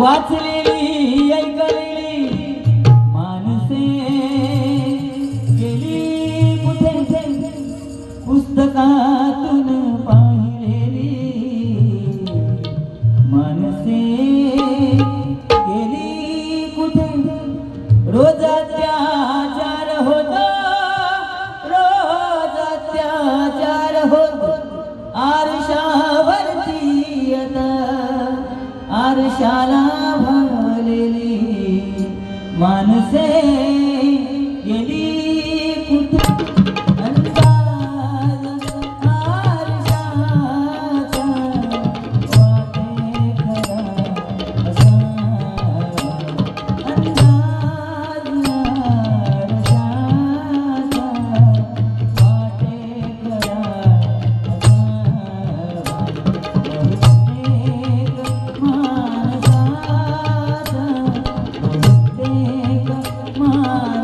वाचलेली ऐकलेली माणसे गेली कुठे पुस्तकातून पाहिलेली माणसे गेली कुठे रोज अत्याचार होतो रोज अत्याचार होतो आरशावरती आता आरशाला भावलेली माणसे गेली कुठे अंदाज आरशाचा वाटे खरा असावा अंदाज आरशाचा वाटे खरा असावा बहुतेक माणसाचा